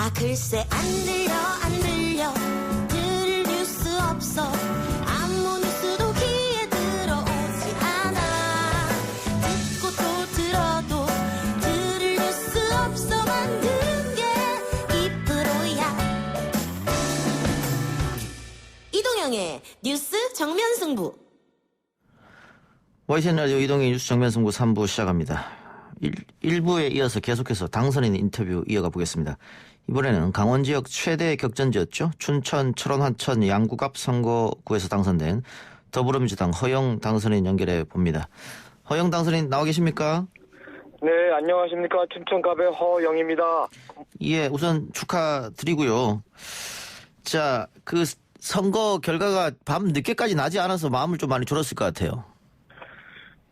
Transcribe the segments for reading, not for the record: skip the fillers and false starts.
글쎄 안 들려 들을 뉴스 없어 아무 뉴스도 귀에 들어오지 않아 듣고 또 들어도 들을 뉴스 없어 만드는 게 이프로야. 이동영의 뉴스 정면승부. YTN 라디오 이동의 뉴스 정면승부 3부 시작합니다. 1부에 이어서 계속해서 당선인 인터뷰 이어가 보겠습니다. 이번에는 강원 지역 최대 격전지였죠. 춘천, 철원, 화천, 양구갑 선거구에서 당선된 더불어민주당 허영 당선인 연결해 봅니다. 허영 당선인 나와 계십니까? 네, 안녕하십니까. 춘천갑의 허영입니다. 예, 우선 축하드리고요. 자, 그 선거 결과가 밤 늦게까지 나지 않아서 마음을 좀 많이 졸았을 것 같아요.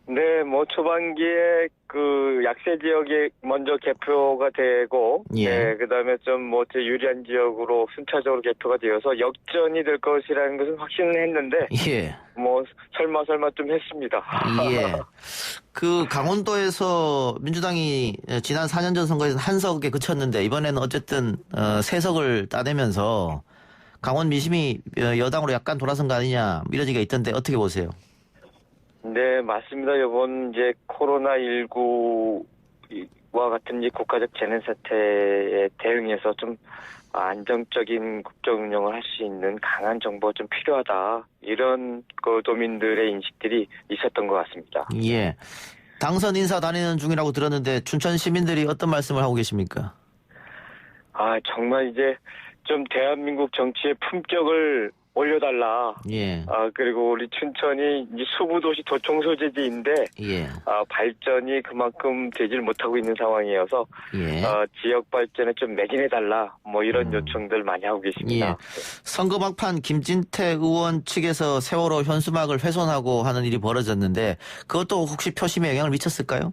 네, 뭐 초반기에 그 약세 지역이 먼저 개표가 되고, 예. 네, 그다음에 좀 뭐 제 유리한 지역으로 순차적으로 개표가 되어서 역전이 될 것이라는 것은 확신은 했는데, 예. 뭐 설마 좀 했습니다. 예. 그 강원도에서 민주당이 지난 4년 전 선거에서 한 석에 그쳤는데 이번에는 어쨌든 3석을 따내면서 강원 민심이 여당으로 약간 돌아선 거 아니냐 이런 얘기가 있던데 어떻게 보세요? 네, 맞습니다. 이번 이제 코로나19와 같은 이제 국가적 재난 사태에 대응해서 좀 안정적인 국정 운영을 할 수 있는 강한 정부가 좀 필요하다. 이런 그 도민들의 인식들이 있었던 것 같습니다. 예. 당선 인사 다니는 중이라고 들었는데 춘천 시민들이 어떤 말씀을 하고 계십니까? 정말 이제 좀 대한민국 정치의 품격을 올려달라. 예. 그리고 우리 춘천이 이제 수부도시 도청 소재지인데, 예. 발전이 그만큼 되질 못하고 있는 상황이어서, 예. 지역 발전에 좀 매진해달라. 뭐 이런 요청들 많이 하고 계십니다. 예. 선거 막판 김진태 의원 측에서 세월호 현수막을 훼손하고 하는 일이 벌어졌는데 그것도 혹시 표심에 영향을 미쳤을까요?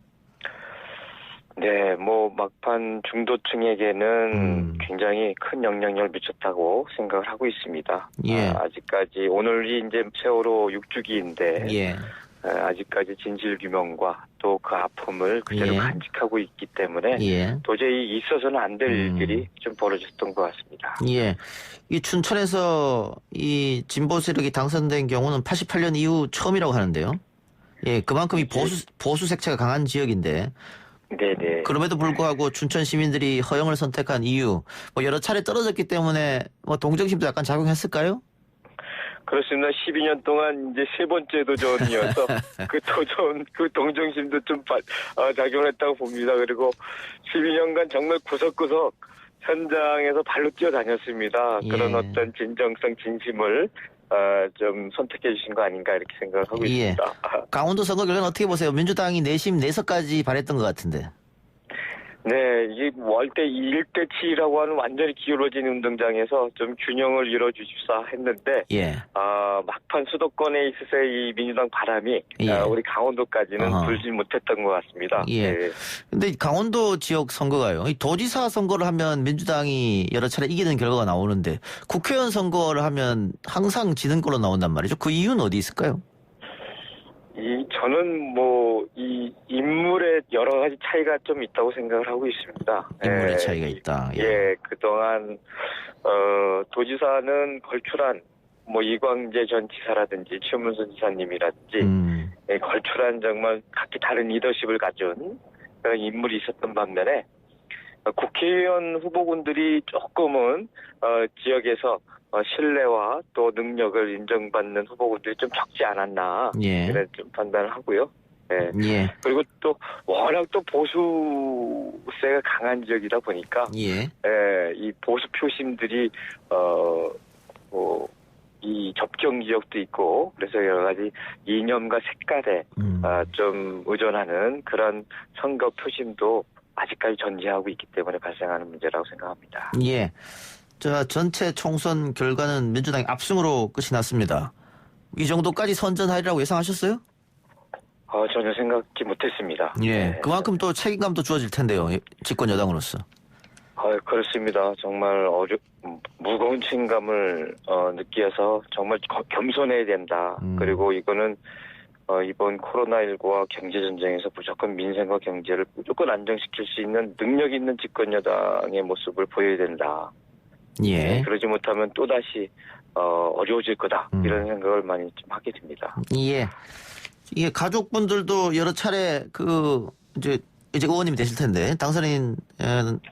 네, 뭐 막판 중도층에게는 굉장히 큰 영향력을 미쳤다고 생각을 하고 있습니다. 예. 아직까지 오늘이 이제 세월호 6주기인데 예. 아직까지 진실 규명과 또 그 아픔을 그대로 예. 간직하고 있기 때문에 예. 도저히 있어서는 안 될 일들이 좀 벌어졌던 것 같습니다. 예. 이 춘천에서 이 진보 세력이 당선된 경우는 88년 이후 처음이라고 하는데요. 예, 그만큼 이 보수 색채가 강한 지역인데. 네네. 그럼에도 불구하고 춘천 시민들이 허영을 선택한 이유, 뭐 여러 차례 떨어졌기 때문에 뭐 동정심도 약간 작용했을까요? 그렇습니다. 12년 동안 이제 3번째 도전이어서 그 동정심도 좀 작용했다고 봅니다. 그리고 12년간 정말 구석구석 현장에서 발로 뛰어다녔습니다. 예. 그런 어떤 진정성, 진심을 좀 선택해 주신 거 아닌가 이렇게 생각을 하고 예. 있습니다. 강원도 선거 결과는 어떻게 보세요? 민주당이 내심 4석까지 발했던 것 같은데. 네, 이 월대 1대7이라고 하는 완전히 기울어진 운동장에서 좀 균형을 이뤄주십사 했는데, 예. 막판 수도권에 있어서의 이 민주당 바람이 예. 우리 강원도까지는 불지 못했던 것 같습니다. 예. 네. 근데 강원도 지역 선거가요. 이 도지사 선거를 하면 민주당이 여러 차례 이기는 결과가 나오는데 국회의원 선거를 하면 항상 지는 걸로 나온단 말이죠. 그 이유는 어디 있을까요? 저는 이 인물의 여러 가지 차이가 좀 있다고 생각을 하고 있습니다. 인물의 차이가 있다. 예, 그동안, 도지사는 걸출한, 이광재 전 지사라든지, 최문순 지사님이라든지, 걸출한 정말 각기 다른 리더십을 가진 그런 인물이 있었던 반면에, 국회의원 후보군들이 조금은, 지역에서 신뢰와 또 능력을 인정받는 후보군들이 좀 적지 않았나 예. 이런 좀 판단을 하고요. 예. 예. 그리고 또 워낙 또 보수세가 강한 지역이다 보니까 예. 이 보수 표심들이 이 접경 지역도 있고 그래서 여러 가지 이념과 색깔에 좀 의존하는 그런 선거 표심도 아직까지 존재하고 있기 때문에 발생하는 문제라고 생각합니다. 예. 전체 총선 결과는 민주당이 압승으로 끝이 났습니다. 이 정도까지 선전하리라고 예상하셨어요? 전혀 생각지 못했습니다. 예. 네. 그만큼 또 책임감도 주어질 텐데요. 집권 여당으로서. 그렇습니다. 정말 무거운 책임감을 느끼어서 정말 겸손해야 된다. 그리고 이거는 이번 코로나19와 경제전쟁에서 무조건 민생과 경제를 무조건 안정시킬 수 있는 능력 있는 집권 여당의 모습을 보여야 된다. 예. 그러지 못하면 또다시 어려워질 거다. 이런 생각을 많이 좀 하게 됩니다. 예. 이게 가족분들도 여러 차례 이제 의원님이 되실 텐데 당선인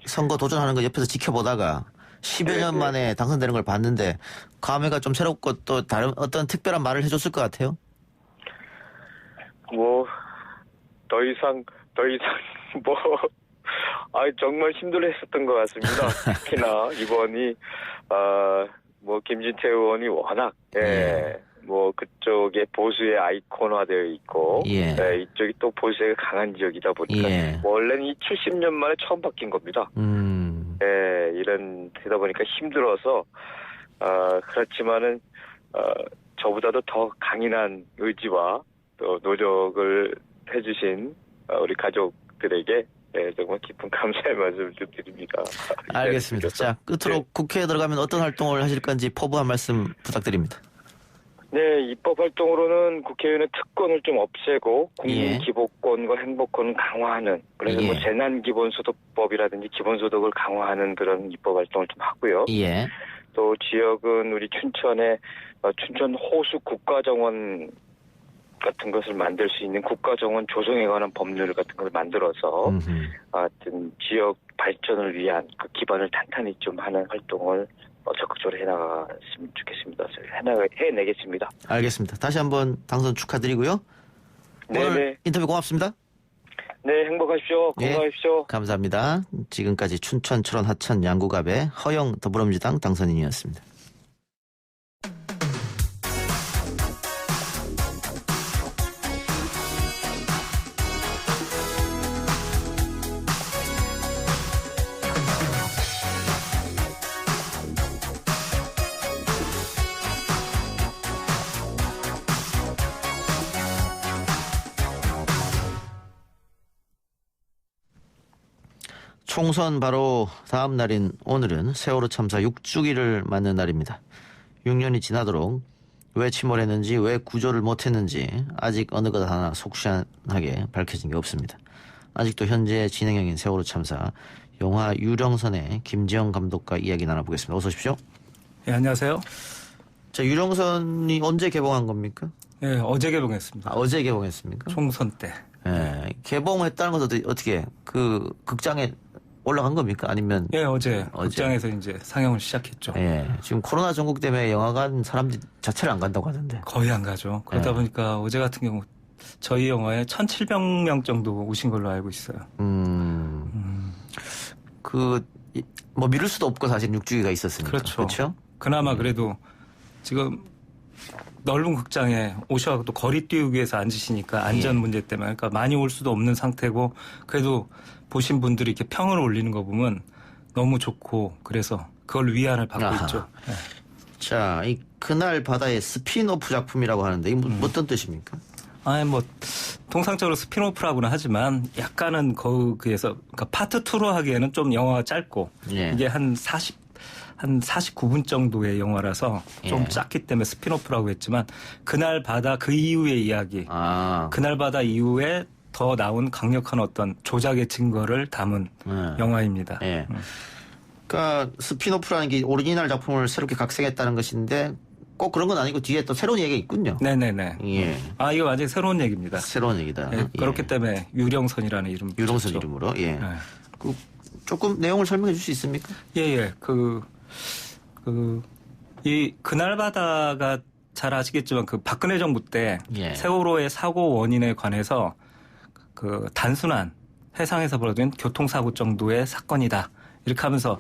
선거 도전하는 거 옆에서 지켜보다가 10여 년 만에 당선되는 걸 봤는데 감회가 좀 새롭고 또 다른 어떤 특별한 말을 해줬을 것 같아요. 더 이상 정말 힘들어했었던 것 같습니다. 특히나 이번이 김진태 의원이 워낙 그쪽에 보수의 아이콘화되어 있고 이쪽이 또 보수가 강한 지역이다 보니까 원래는 이 70년 만에 처음 바뀐 겁니다. 이런 되다 보니까 힘들어서 그렇지만은 저보다도 더 강인한 의지와 또 노력을 해주신 우리 가족들에게 정말 깊은 감사의 말씀을 좀 드립니다. 알겠습니다. 자, 끝으로 국회에 들어가면 어떤 활동을 하실 건지 포부 한 말씀 부탁드립니다. 네, 입법 활동으로는 국회의원의 특권을 좀 없애고 국민 기본권과 행복권을 강화하는 그래서 재난기본소득법이라든지 기본소득을 강화하는 그런 입법 활동을 좀 하고요. 또 지역은 우리 춘천에 춘천 호수 국가정원 같은 것을 만들 수 있는 국가정원 조성에 관한 법률 같은 것을 만들어서 하여튼 지역 발전을 위한 그 기반을 탄탄히 좀 하는 활동을 적극적으로 해나갔으면 좋겠습니다. 해내겠습니다. 알겠습니다. 다시 한번 당선 축하드리고요. 오늘 인터뷰 고맙습니다. 네, 행복하십시오. 건강하십시오. 감사합니다. 지금까지 춘천, 철원, 하천, 양구갑의 허영 더불어민주당 당선인이었습니다. 총선 바로 다음 날인 오늘은 세월호 참사 6주기를 맞는 날입니다. 6년이 지나도록 왜 침몰했는지 왜 구조를 못했는지 아직 어느 것 하나 속시원하게 밝혀진 게 없습니다. 아직도 현재 진행형인 세월호 참사 영화 유령선의 김지영 감독과 이야기 나눠보겠습니다. 어서 오십시오. 네, 안녕하세요. 자, 유령선이 언제 개봉한 겁니까? 네, 어제 개봉했습니다. 어제 개봉했습니까? 총선 때. 개봉했다는 것도 어떻게 극장에 올라간 겁니까? 아니면? 어제 극장에서 이제 상영을 시작했죠. 지금 코로나 전국 때문에 영화관 사람들이 자체를 안 간다고 하던데. 거의 안 가죠. 그러다 보니까 어제 같은 경우 저희 영화에 1,700명 정도 오신 걸로 알고 있어요. 미룰 수도 없고 사실 6주기가 있었으니까. 그렇죠. 그나마 그래도 지금 넓은 극장에 오셔서 또 거리 띄우기 위해서 앉으시니까 안전 문제 때문에 그러니까 많이 올 수도 없는 상태고 그래도 보신 분들이 이렇게 평을 올리는 거 보면 너무 좋고 그래서 그걸 위안을 받고 있죠. 자, 이 그날 바다의 스피노프 작품이라고 하는데 이게 어떤 뜻입니까? 통상적으로 스피노프라고는 하지만 약간은 거기에서 그러니까 파트 2로 하기에는 좀 영화가 짧고 이게 한 49분 정도의 영화라서 좀 짧기 때문에 스피노프라고 했지만 그날 바다 그 이후의 이야기 그날 바다 이후에 더 나온 강력한 어떤 조작의 증거를 담은 영화입니다. 그러니까 스피노프라는 게 오리지널 작품을 새롭게 각색했다는 것인데 꼭 그런 건 아니고 뒤에 또 새로운 얘기가 있군요. 네네네. 이거 완전히 새로운 얘기입니다. 새로운 얘기다. 그렇기 때문에 유령선이라는 이름. 유령선 이름으로. 조금 내용을 설명해 줄 수 있습니까? 이 그날 바다가 잘 아시겠지만 그 박근혜 정부 때 세월호의 사고 원인에 관해서 그 단순한 해상에서 벌어진 교통사고 정도의 사건이다. 이렇게 하면서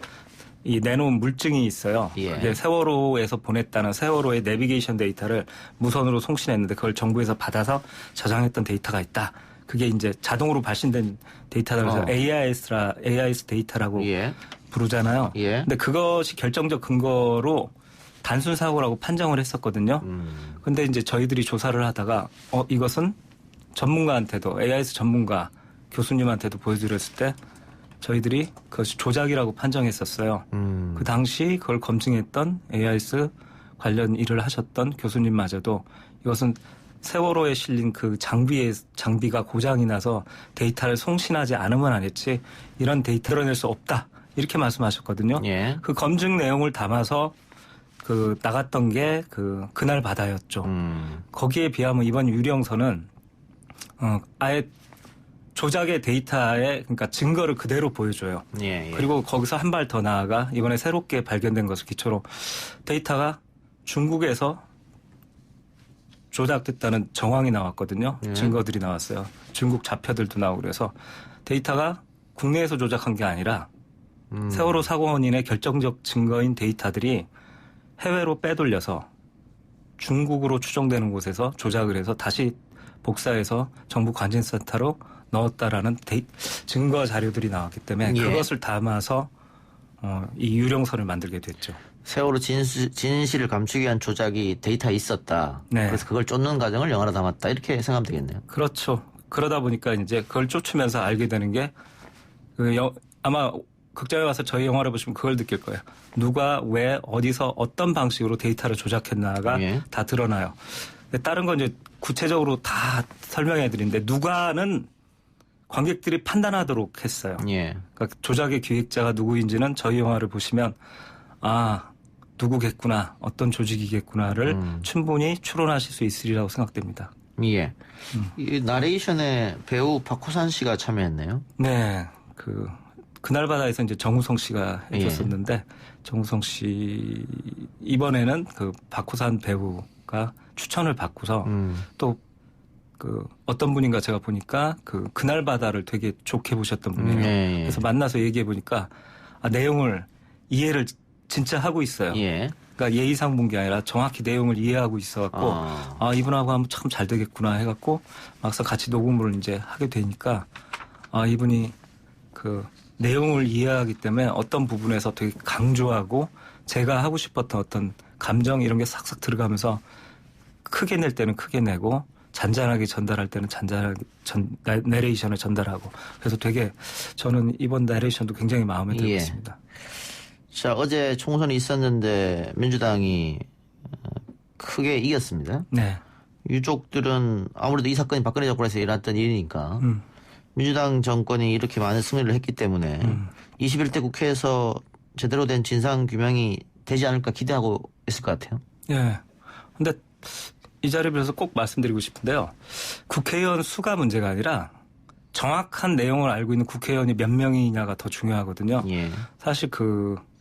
이 내놓은 물증이 있어요. 그게 세월호에서 보냈다는 세월호의 내비게이션 데이터를 무선으로 송신했는데 그걸 정부에서 받아서 저장했던 데이터가 있다. 그게 이제 자동으로 발신된 데이터라고 해서 AIS 데이터라고 부르잖아요. 근데 그것이 결정적 근거로 단순 사고라고 판정을 했었거든요. 근데 이제 저희들이 조사를 하다가 이것은 전문가한테도 AIS 전문가 교수님한테도 보여드렸을 때 저희들이 그것이 조작이라고 판정했었어요. 그 당시 그걸 검증했던 AIS 관련 일을 하셨던 교수님마저도 이것은 세월호에 실린 그 장비가 고장이 나서 데이터를 송신하지 않으면 안 했지 이런 데이터 드러낼 수 없다. 이렇게 말씀하셨거든요. 예. 그 검증 내용을 담아서 그 나갔던 게 그날 바다였죠. 거기에 비하면 이번 유령선은 아예 조작의 데이터에 그러니까 증거를 그대로 보여줘요. 예, 예. 그리고 거기서 한 발 더 나아가 이번에 새롭게 발견된 것을 기초로 데이터가 중국에서 조작됐다는 정황이 나왔거든요. 예. 증거들이 나왔어요. 중국 좌표들도 나오고 그래서 데이터가 국내에서 조작한 게 아니라 세월호 사고 원인의 결정적 증거인 데이터들이 해외로 빼돌려서 중국으로 추정되는 곳에서 조작을 해서 다시 복사해서 정부 관심센터로 넣었다라는 증거 자료들이 나왔기 때문에 예. 그것을 담아서 이 유령선을 만들게 됐죠. 세월호 진실을 감추기 위한 조작이 데이터에 있었다. 네. 그래서 그걸 쫓는 과정을 영화로 담았다. 이렇게 생각하면 되겠네요. 그렇죠. 그러다 보니까 이제 그걸 쫓으면서 알게 되는 게 아마 극장에 와서 저희 영화를 보시면 그걸 느낄 거예요. 누가 왜 어디서 어떤 방식으로 데이터를 조작했나가 예. 다 드러나요. 다른 건 이제 구체적으로 다 설명해 드리는데 누가는 관객들이 판단하도록 했어요. 예. 그러니까 조작의 기획자가 누구인지는 저희 영화를 보시면 누구겠구나 어떤 조직이겠구나를 충분히 추론하실 수 있으리라고 생각됩니다. 예. 이 나레이션에 배우 박호산 씨가 참여했네요. 네. 그날 바다에서 이제 정우성 씨가 해줬었는데 정우성 씨 이번에는 박호산 배우가 추천을 받고서 또 어떤 분인가 제가 보니까 그날 바다를 되게 좋게 보셨던 분이에요. 예. 그래서 만나서 얘기해 보니까 내용을 이해를 진짜 하고 있어요. 예. 그러니까 예의상 본 게 아니라 정확히 내용을 이해하고 있어갖고 이분하고 하면 참 잘 되겠구나 해갖고 막상 같이 녹음을 이제 하게 되니까 이분이 내용을 이해하기 때문에 어떤 부분에서 되게 강조하고 제가 하고 싶었던 어떤 감정 이런 게 싹싹 들어가면서 크게 낼 때는 크게 내고 잔잔하게 전달할 때는 잔잔하게 내레이션을 전달하고 그래서 되게 저는 이번 내레이션도 굉장히 마음에 들고 있습니다. 자, 어제 총선이 있었는데 민주당이 크게 이겼습니다. 네. 유족들은 아무래도 이 사건이 박근혜 정권에서 일어났던 일이니까 민주당 정권이 이렇게 많은 승리를 했기 때문에 21대 국회에서 제대로 된 진상규명이 되지 않을까 기대하고 있을 것 같아요. 예. 근데 이 자리를 빌어서 꼭 말씀드리고 싶은데요. 국회의원 수가 문제가 아니라 정확한 내용을 알고 있는 국회의원이 몇 명이냐가 더 중요하거든요. 예. 사실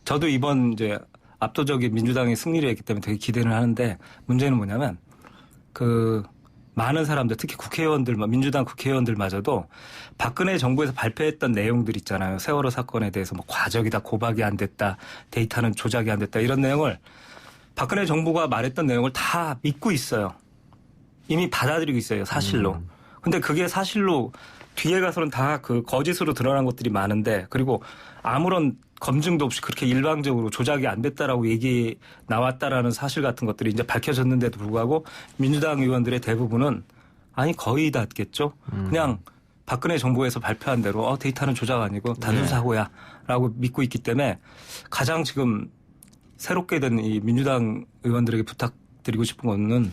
저도 이번 이제 압도적인 민주당이 승리를 했기 때문에 되게 기대를 하는데 문제는 뭐냐면 많은 사람들 특히 국회의원들 민주당 국회의원들마저도 박근혜 정부에서 발표했던 내용들 있잖아요. 세월호 사건에 대해서 과적이다 고박이 안 됐다 데이터는 조작이 안 됐다 이런 내용을 박근혜 정부가 말했던 내용을 다 믿고 있어요. 이미 받아들이고 있어요. 사실로. 근데 그게 사실로 뒤에 가서는 다 거짓으로 드러난 것들이 많은데 그리고 아무런 검증도 없이 그렇게 일방적으로 조작이 안 됐다라고 얘기 나왔다라는 사실 같은 것들이 이제 밝혀졌는데도 불구하고 민주당 의원들의 대부분은 거의 다겠죠. 그냥 박근혜 정부에서 발표한 대로 데이터는 조작 아니고 단순 사고야라고 믿고 있기 때문에 가장 지금 새롭게 된 이 민주당 의원들에게 부탁드리고 싶은 거는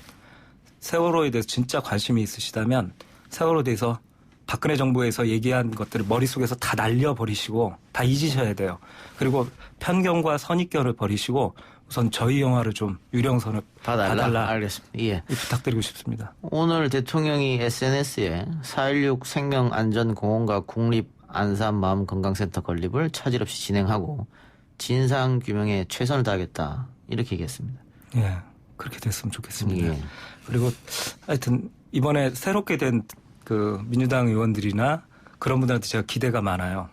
세월호에 대해서 진짜 관심이 있으시다면 세월호에 대해서 박근혜 정부에서 얘기한 것들을 머릿속에서 다 날려버리시고 다 잊으셔야 돼요. 그리고 편견과 선입견을 버리시고 우선 저희 영화를 좀 유령선을 봐달라. 알겠습니다. 예. 부탁드리고 싶습니다. 오늘 대통령이 SNS에 4.16 생명안전공원과 국립안산마음건강센터 건립을 차질 없이 진행하고 진상규명에 최선을 다하겠다. 이렇게 얘기했습니다. 예. 그렇게 됐으면 좋겠습니다. 예. 그리고 하여튼 이번에 새롭게 된 민주당 의원들이나 그런 분들한테 제가 기대가 많아요.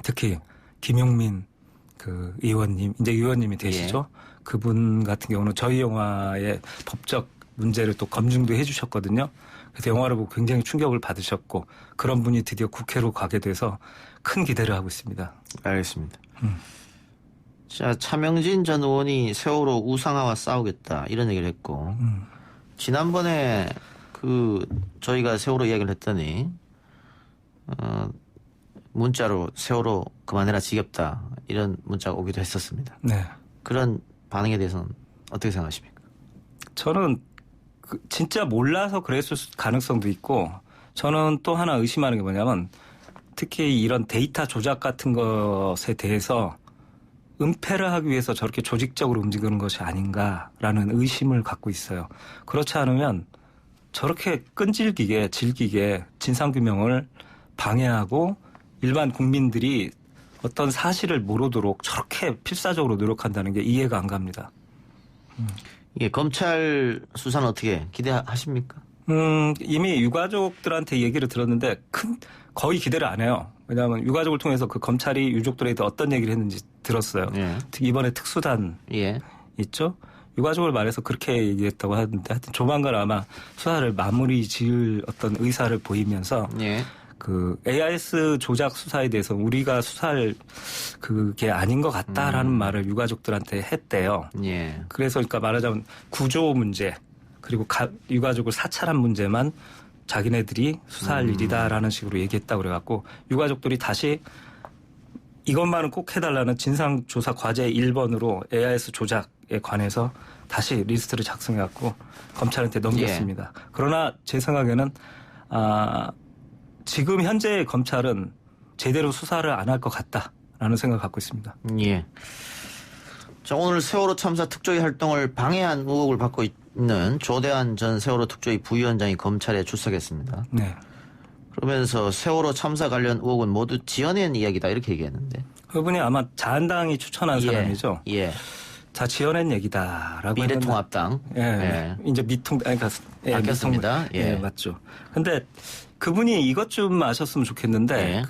특히 김용민 의원님, 이제 의원님이 되시죠. 그분 같은 경우는 저희 영화의 법적 문제를 또 검증도 해주셨거든요. 그래서 영화를 보고 굉장히 충격을 받으셨고 그런 분이 드디어 국회로 가게 돼서 큰 기대를 하고 있습니다. 알겠습니다. 자, 차명진 전 의원이 세월호 우상화와 싸우겠다 이런 얘기를 했고 지난번에 저희가 세월호 이야기를 했더니 문자로 세월호 그만해라 지겹다 이런 문자가 오기도 했었습니다. 네. 그런 반응에 대해서는 어떻게 생각하십니까? 저는 진짜 몰라서 그랬을 가능성도 있고 저는 또 하나 의심하는 게 뭐냐면 특히 이런 데이터 조작 같은 것에 대해서 은폐를 하기 위해서 저렇게 조직적으로 움직이는 것이 아닌가라는 의심을 갖고 있어요. 그렇지 않으면 저렇게 끈질기게 질기게 진상규명을 방해하고 일반 국민들이 어떤 사실을 모르도록 저렇게 필사적으로 노력한다는 게 이해가 안 갑니다. 예, 검찰 수사는 어떻게 기대하십니까? 이미 유가족들한테 얘기를 들었는데 거의 기대를 안 해요. 왜냐하면 유가족을 통해서 그 검찰이 유족들에게 어떤 얘기를 했는지 들었어요. 예. 이번에 특수단 예. 있죠? 유가족을 말해서 그렇게 얘기했다고 하는데 하여튼 조만간 아마 수사를 마무리 지을 어떤 의사를 보이면서 예. 그 AIS 조작 수사에 대해서 우리가 수사할 그게 아닌 것 같다라는 말을 유가족들한테 했대요. 예. 그래서 그러니까 말하자면 구조 문제 그리고 유가족을 사찰한 문제만 자기네들이 수사할 일이다라는 식으로 얘기했다고 그래갖고 유가족들이 다시 이것만은 꼭 해달라는 진상조사 과제 1번으로 AIS 조작에 관해서 다시 리스트를 작성해갖고 검찰한테 넘겼습니다. 예. 그러나 제 생각에는 지금 현재의 검찰은 제대로 수사를 안 할 것 같다라는 생각을 갖고 있습니다. 예. 자, 오늘 세월호 참사 특조위 활동을 방해한 의혹을 받고 있는 조대한 전 세월호 특조위 부위원장이 검찰에 출석했습니다. 네. 그러면서 세월호 참사 관련 의혹은 모두 지어낸 이야기다 이렇게 얘기했는데. 그분이 아마 자한당이 추천한 사람이죠. 예. 자, 지어낸 얘기다라고. 미래통합당. 예. 예. 이제 바뀌었습니다. 예. 예, 맞죠. 근데 그분이 이것 좀 아셨으면 좋겠는데, 예.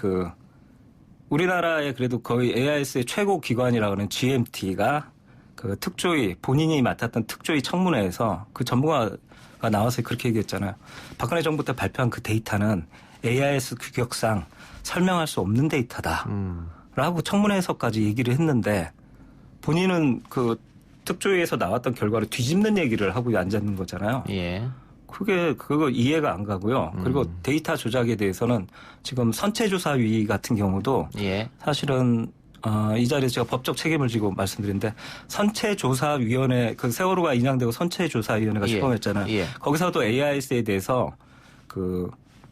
우리나라의 그래도 거의 AIS의 최고 기관이라고 하는 GMT가 그 특조위, 본인이 맡았던 특조위 청문회에서 그 전문가가 나와서 그렇게 얘기했잖아요. 박근혜 정부 때 발표한 그 데이터는 AIS 규격상 설명할 수 없는 데이터다. 라고 청문회에서까지 얘기를 했는데 본인은 그 특조위에서 나왔던 결과를 뒤집는 얘기를 하고 앉았는 거잖아요. 예. 그거 이해가 안 가고요. 그리고 데이터 조작에 대해서는 지금 선체조사위 같은 경우도 예. 사실은 이 자리에서 제가 법적 책임을 지고 말씀드리는데 선체조사위원회 그 세월호가 인양되고 선체조사위원회가 출범했잖아요. 예. 거기서도 AIS에 대해서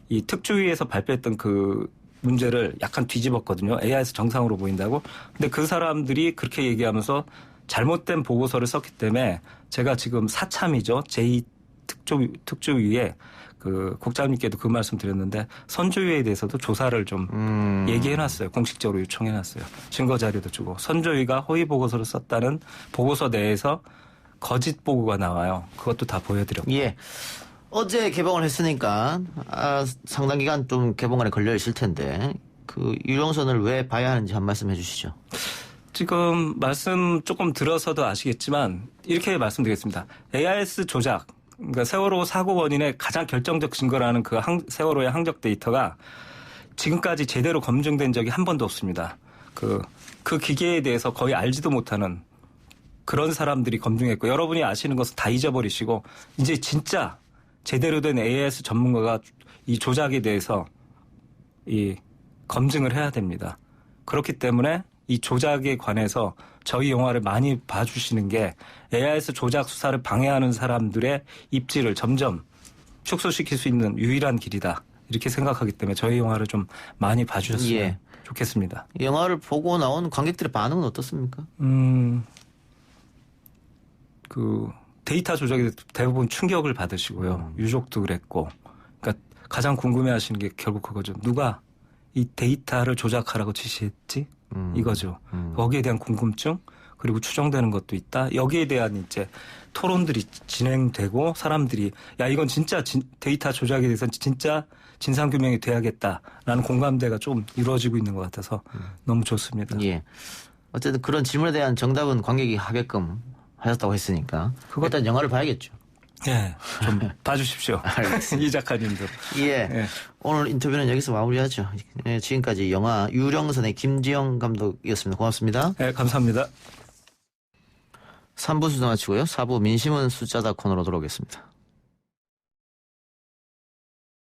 이 특조위에서 발표했던 그 문제를 약간 뒤집었거든요. AIS 정상으로 보인다고. 근데 그 사람들이 그렇게 얘기하면서 잘못된 보고서를 썼기 때문에 제가 지금 사참이죠. 제2특조위에 그 국장님께도 그 말씀 드렸는데 선조위에 대해서도 조사를 좀 얘기해놨어요. 공식적으로 요청해놨어요. 증거 자료도 주고 선조위가 허위 보고서를 썼다는 보고서 내에서 거짓 보고가 나와요. 그것도 다 보여드렸고. 예. 어제 개봉을 했으니까 상당 기간 좀 개봉안에 걸려 있을 텐데 그 유령선을 왜 봐야 하는지 한 말씀 해주시죠. 지금 말씀 조금 들어서도 아시겠지만 이렇게 말씀드리겠습니다. AIS 조작, 그러니까 세월호 사고 원인의 가장 결정적 증거라는 그 세월호의 항적 데이터가 지금까지 제대로 검증된 적이 한 번도 없습니다. 그 기계에 대해서 거의 알지도 못하는 그런 사람들이 검증했고 여러분이 아시는 것은 다 잊어버리시고 이제 진짜 제대로 된 AIS 전문가가 이 조작에 대해서 이 검증을 해야 됩니다. 그렇기 때문에 이 조작에 관해서 저희 영화를 많이 봐주시는 게 AIS 조작 수사를 방해하는 사람들의 입지를 점점 축소시킬 수 있는 유일한 길이다. 이렇게 생각하기 때문에 저희 영화를 좀 많이 봐주셨으면 좋겠습니다. 영화를 보고 나온 관객들의 반응은 어떻습니까? 데이터 조작에 대부분 충격을 받으시고요. 유족도 그랬고. 그러니까 가장 궁금해하시는 게 결국 그거죠. 누가 이 데이터를 조작하라고 지시했지? 이거죠. 거기에 대한 궁금증 그리고 추정되는 것도 있다. 여기에 대한 이제 토론들이 진행되고 사람들이 야 이건 진짜 데이터 조작에 대해서는 진짜 진상규명이 돼야겠다라는 공감대가 좀 이루어지고 있는 것 같아서 너무 좋습니다. 예. 어쨌든 그런 질문에 대한 정답은 관객이 하게끔 하셨다고 했으니까 일단 영화를 봐야겠죠. 예, 좀 봐주십시오. 이 작가님도. 예. 오늘 인터뷰는 여기서 마무리하죠. 예, 지금까지 영화 유령선의 김지영 감독이었습니다. 고맙습니다. 네, 감사합니다. 3부 수도 마치고요. 4부 민심은 숫자다 코너로 돌아오겠습니다.